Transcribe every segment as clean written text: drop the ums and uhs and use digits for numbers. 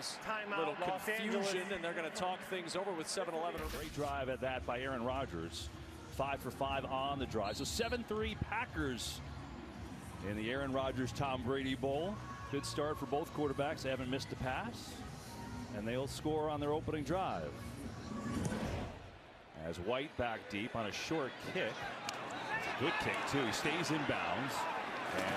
Rams. Timeout, Little Los confusion, Angeles. and they're going to talk things over with 7-11. Great drive at that by Aaron Rodgers. 5 for 5 on the drive. So 7-3 Packers in the Aaron Rodgers-Tom Brady Bowl. Good start for both quarterbacks. They haven't missed a pass, and they'll score on their opening drive. As White back deep on a short kick. It's a good kick, too. He stays in bounds.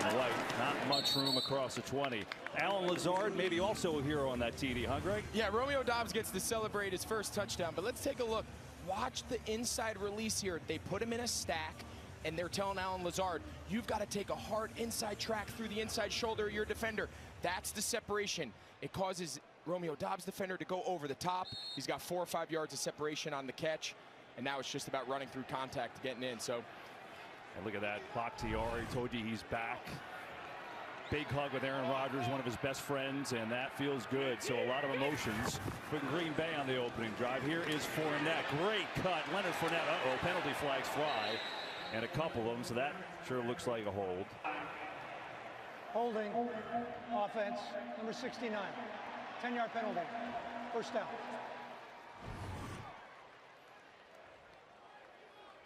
And White, not much room across the 20. Alan Lazard, maybe also a hero on that TD, huh, Greg? Yeah, Romeo Doubs gets to celebrate his first touchdown, but let's take a look. Watch the inside release here. They put him in a stack, and they're telling Alan Lazard, you've got to take a hard inside track through the inside shoulder of your defender. That's the separation. It causes Romeo Doubs' defender to go over the top. He's got 4 or 5 yards of separation on the catch, and now it's just about running through contact, getting in. So. And look at that, Bakhtiari told you he's back. Big hug with Aaron Rodgers, one of his best friends, and that feels good. So a lot of emotions for Green Bay on the opening drive. Here is Fournette, great cut. Leonard Fournette, penalty flags fly, and a couple of them, so that sure looks like a hold. Holding, offense, number 69, 10-yard penalty, first down.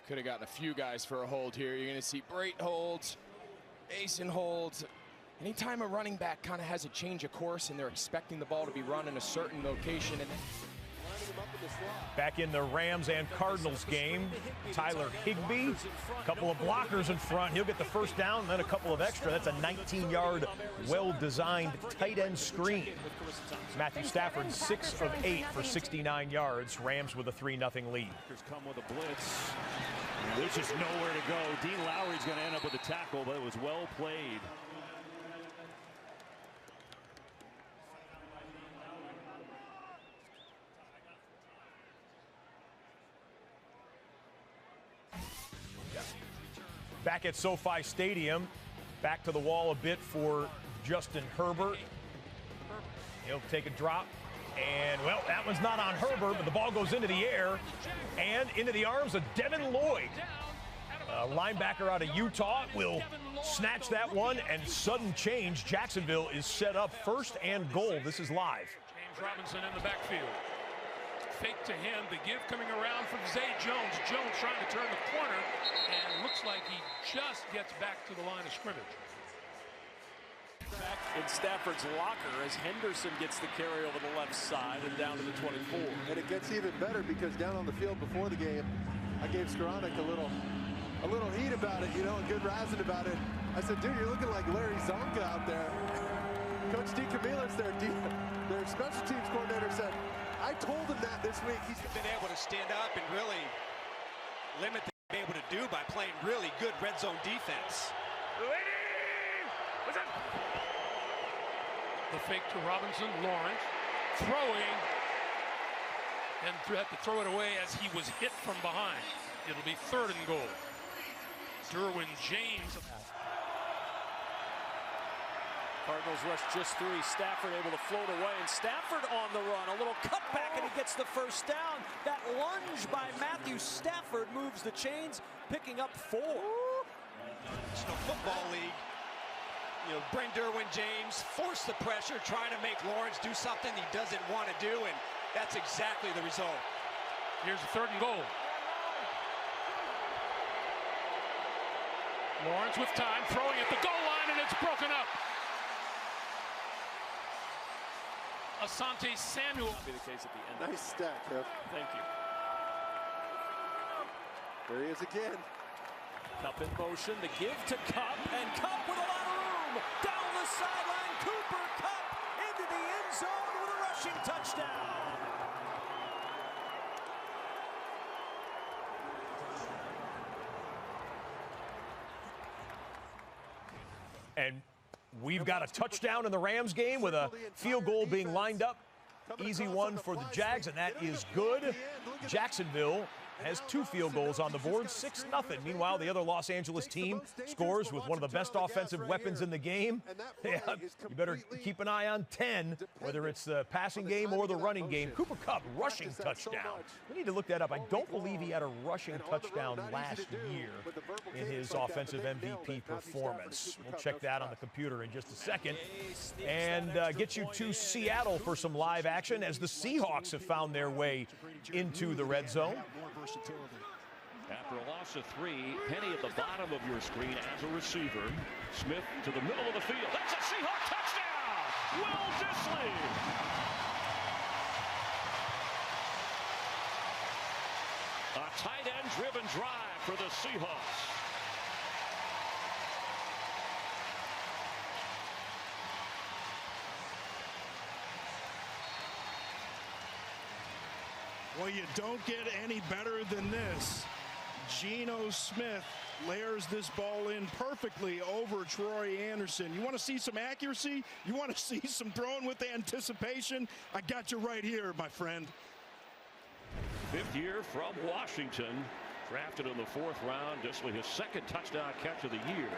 Could have gotten a few guys for a hold here. You're going to see Brait holds, Mason holds. Anytime a running back kind of has a change of course and they're expecting the ball to be run in a certain location. And back in the Rams and Cardinals game, Tyler Higbee, a couple of blockers in front. He'll get the first down, and then a couple of extra. That's a 19-yard, well-designed tight end screen. Matthew Stafford, 6 of 8 for 69 yards. Rams with a 3-0 lead. Come with a blitz. There's just nowhere to go. Dean Lowry's going to end up with a tackle, but it was well played. Back at SoFi Stadium, back to the wall a bit for Justin Herbert. He'll take a drop, and, well, that one's not on Herbert, but the ball goes into the air and into the arms of Devin Lloyd. A linebacker out of Utah will snatch that one, and sudden change. Jacksonville is set up first and goal. This is live. James Robinson in the backfield. Fake to him, the give coming around from Zay Jones. Jones trying to turn the corner, and looks like he just gets back to the line of scrimmage. Back in Stafford's locker as Henderson gets the carry over the left side and down to the 24. And it gets even better because down on the field before the game, I gave Skoranek a little heat about it, you know, a good razzing about it. I said, dude, you're looking like Larry Zonka out there. Coach D. Camillus, their special teams coordinator, said, I told him that this week. He's been able to stand up and really limit what they're able to do by playing really good red zone defense. The fake to Robinson, Lawrence throwing, and had to throw it away as he was hit from behind. It'll be 3rd and goal. Derwin James. Cardinals rush just 3. Stafford able to float away, and Stafford on the run. A little cutback, and he gets the first down. That lunge by Matthew Stafford moves the chains, picking up 4. National Football League. You know, bring Derwin James, force the pressure, trying to make Lawrence do something he doesn't want to do, and that's exactly the result. Here's the 3rd and goal. Lawrence with time, throwing at the goal line, and it's broken up. Asante Samuel. Be the case at the end. nice stack, Kev. Thank you. There he is again. Cup in motion, the give to Cup, and Cup with a lot of room. Down the sideline, Cooper Cup into the end zone with a rushing touchdown. And we've got a touchdown in the Rams game with a field goal being lined up. Easy one for the Jags, and that is good. Jacksonville has 2 field goals on the board, 6-0. Meanwhile, the other Los Angeles team scores with one of the best offensive weapons in the game. Yeah, you better keep an eye on 10, whether it's the passing game or the running game. Cooper Kupp, rushing touchdown. We need to look that up. I don't believe he had a rushing touchdown last year in his offensive MVP performance. We'll check that on the computer in just a second. And get you to Seattle for some live action as the Seahawks have found their way into the red zone. After a loss of 3, Penny at the bottom of your screen as a receiver. Smith to the middle of the field. That's a Seahawk touchdown! Will Dissly! A tight end driven drive for the Seahawks. Well, you don't get any better than this. Geno Smith layers this ball in perfectly over Troy Anderson. You want to see some accuracy? You want to see some throwing with anticipation? I got you right here, my friend. 5th year from Washington. Drafted in the 4th round. Dissly his 2nd touchdown catch of the year.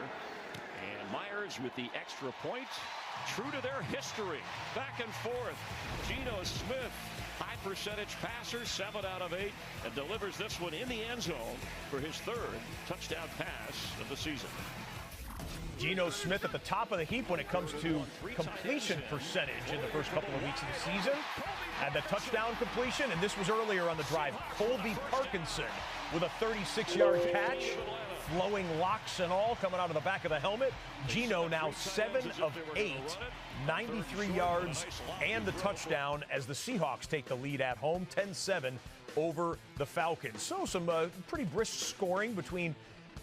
And Myers with the extra point. True to their history. Back and forth. Geno Smith, high percentage passer, 7 out of 8, and delivers this one in the end zone for his 3rd touchdown pass of the season. Geno Smith at the top of the heap when it comes to completion percentage in the first couple of weeks of the season. Had the touchdown completion, and this was earlier on the drive. Colby Parkinson with a 36-yard catch. Flowing locks and all coming out of the back of the helmet. Geno now 7 of 8, 93 yards and the touchdown as the Seahawks take the lead at home, 10-7 over the Falcons. So some pretty brisk scoring between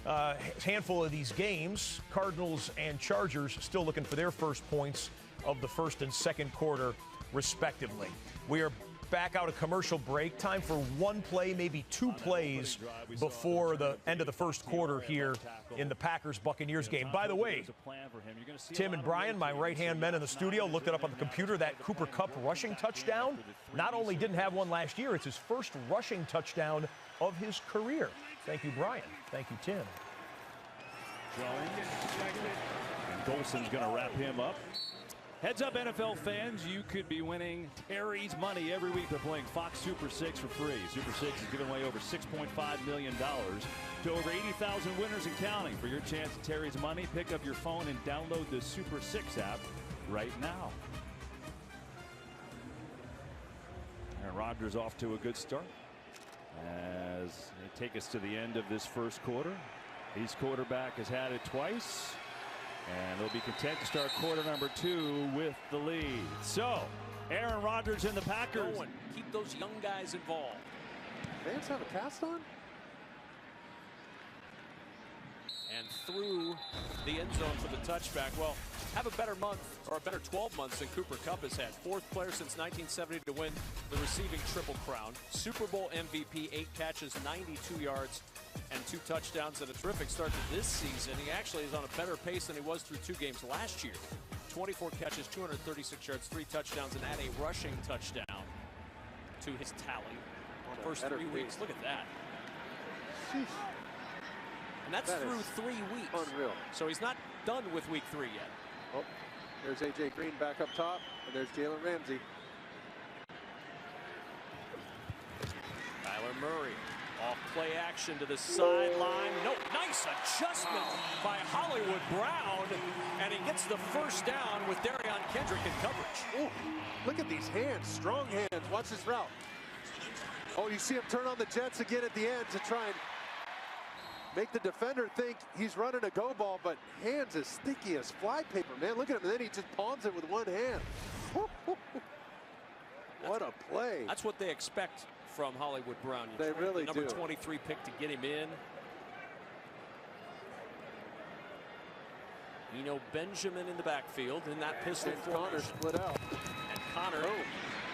a handful of these games. Cardinals and Chargers still looking for their first points of the first and second quarter, respectively. We are back out of commercial break. Time for one play, maybe 2 plays before the end of the first quarter here in the Packers-Buccaneers game. By the way, Tim and Brian, my right-hand men in the studio, looked it up on the computer. That Cooper Kupp rushing touchdown not only didn't have one last year, it's his first rushing touchdown of his career. Thank you, Brian. Thank you, Tim. And Golson's going to wrap him up. Heads up, NFL fans, you could be winning Terry's money every week by playing Fox Super 6 for free. Super 6 is giving away over $6.5 million to over 80,000 winners and counting. For your chance at Terry's money, pick up your phone and download the Super 6 app right now. Aaron Rodgers off to a good start as they take us to the end of this first quarter. His quarterback has had it twice. And they'll be content to start quarter number 2 with the lead. So, Aaron Rodgers and the Packers. Keep those young guys involved. Fans have a cast on? And through the end zone for the touchback. Well, have a better month, or a better 12 months than Cooper Kupp has had. 4th player since 1970 to win the receiving Triple Crown. Super Bowl MVP, 8 catches, 92 yards. And 2 touchdowns and a terrific start to this season. He actually is on a better pace than he was through 2 games last year. 24 catches, 236 yards, 3 touchdowns, and add a rushing touchdown to his tally. First 3 weeks. Look at that. Sheesh. And that's through 3 weeks. Unreal. So he's not done with week 3 yet. Oh, there's A.J. Green back up top, and there's Jalen Ramsey. Kyler Murray. Off play action to the sideline. No, nice adjustment by Hollywood Brown. And he gets the first down with Darion Kendrick in coverage. Ooh, look at these hands, strong hands. Watch this route. Oh, you see him turn on the jets again at the end to try and make the defender think he's running a go ball, but hands as sticky as fly paper, man. Look at him, and then he just palms it with one hand. What a play. That's what they expect from Hollywood Brown. They really do. Number 23 pick to get him in. Benjamin in the backfield in that pistol Connor split out. And Connor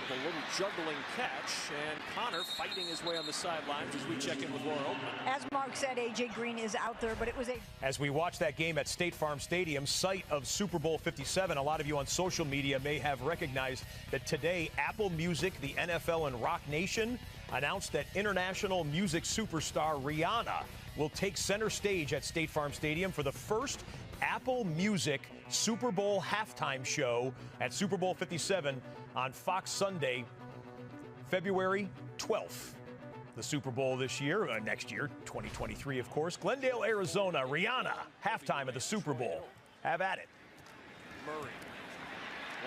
with a little juggling catch, and Connor fighting his way on the sidelines as we check in with Laura Oldman. As Mark said, A.J. Green is out there, but it was a... As we watch that game at State Farm Stadium, site of Super Bowl 57, a lot of you on social media may have recognized that today Apple Music, the NFL, and Rock Nation announced that international music superstar Rihanna will take center stage at State Farm Stadium for the first Apple Music Super Bowl halftime show at Super Bowl 57 on Fox Sunday, February 12th. The Super Bowl this year, next year, 2023, of course. Glendale, Arizona, Rihanna, halftime of the Super Bowl. Have at it. Murray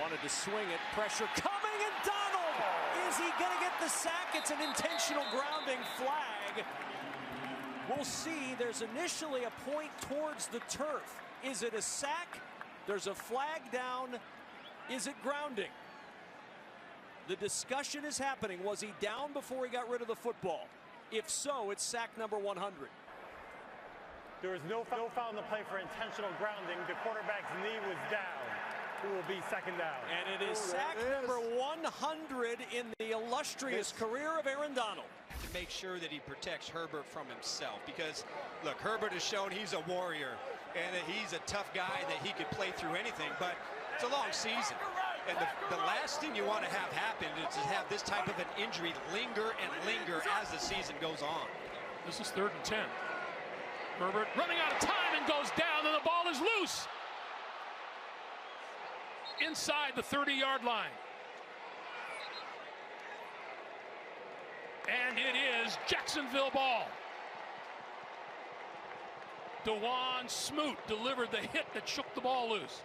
wanted to swing it. Pressure coming, and Donald! Is he going to get the sack? It's an intentional grounding flag. We'll see. There's initially a point towards the turf. Is it a sack? There's a flag down. Is it grounding? The discussion is happening. Was he down before he got rid of the football? If so, it's sack number 100. There was no foul in the play for intentional grounding. The quarterback's knee was down. Who will be second down? And it is sack number 100 in the illustrious career of Aaron Donald. To make sure that he protects Herbert from himself, because look, Herbert has shown he's a warrior and that he's a tough guy, that he could play through anything, but it's a long season. And the last thing you want to have happen is to have this type of an injury linger and linger as the season goes on. This is 3rd and 10. Herbert running out of time and goes down, and the ball is loose inside the 30-yard line. And it is Jacksonville ball. DeJuan Smoot delivered the hit that shook the ball loose.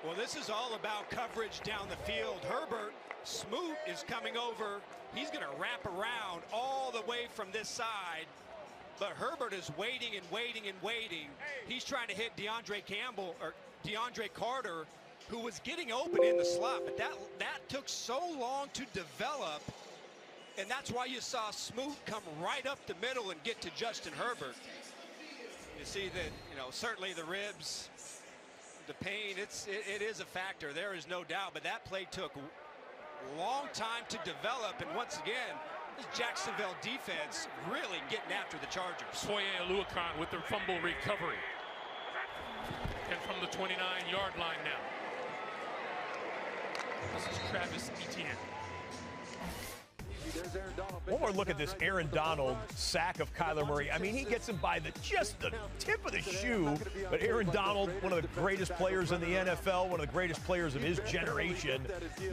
Well, this is all about coverage down the field. Herbert, Smoot is coming over. He's going to wrap around all the way from this side. But Herbert is waiting and waiting and waiting. He's trying to hit DeAndre Carter, who was getting open in the slot. But that took so long to develop. And that's why you saw Smoot come right up the middle and get to Justin Herbert. You see that, certainly the ribs, the pain, it is a factor. There is no doubt. But that play took a long time to develop. And once again, this Jacksonville defense really getting after the Chargers. Foye Aluakon with their fumble recovery. And from the 29-yard line now. This is Travis Etienne. One more look at this Aaron Donald sack of Kyler Murray. I mean, he gets him by just the tip of the shoe. But Aaron Donald, one of the greatest players in the NFL, one of the greatest players of his generation,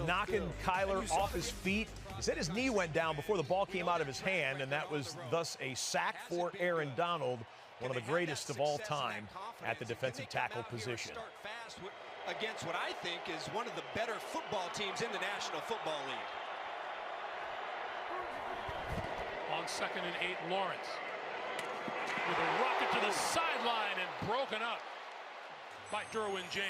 knocking Kyler off his feet. He said his knee went down before the ball came out of his hand, and that was thus a sack for Aaron Donald, one of the greatest of all time at the defensive tackle position. Against what I think is one of the better football teams in the National Football League. On 2nd and 8, Lawrence with a rocket to the sideline and broken up by Derwin James.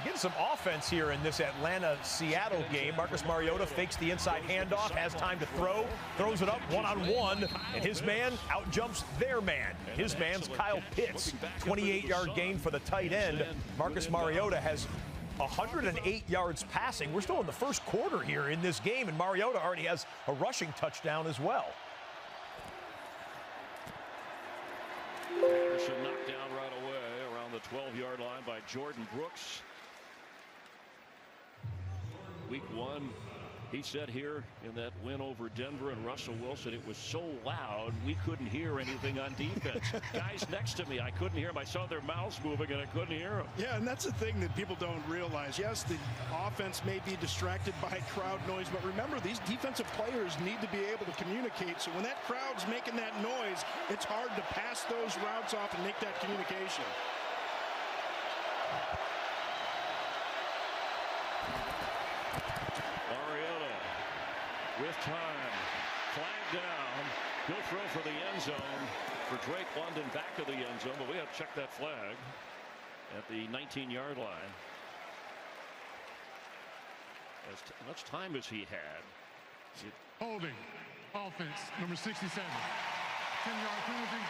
Getting some offense here in this Atlanta-Seattle game. Marcus Mariota fakes the inside handoff, has time to throw, throws it up one-on-one, and his man outjumps their man. His man's Kyle Pitts. 28-yard gain for the tight end. Marcus Mariota has 108 yards passing. We're still in the first quarter here in this game, and Mariota already has a rushing touchdown as well. Anderson knocked down right away around the 12-yard line by Jordan Brooks. Week 1, he said here in that win over Denver and Russell Wilson, it was so loud we couldn't hear anything on defense. Guys next to me, I couldn't hear them. I saw their mouths moving and I couldn't hear them. Yeah, and that's the thing that people don't realize. Yes, the offense may be distracted by crowd noise, but remember, these defensive players need to be able to communicate. So when that crowd's making that noise, it's hard to pass those routes off and make that communication. With time, flag down, good throw for the end zone for Drake London back to the end zone, but we have to check that flag at the 19-yard line. As much time as he had. Holding, offense, number 67, 10-yard penalty,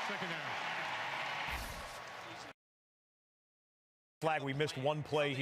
second down. Flag, we missed one play here.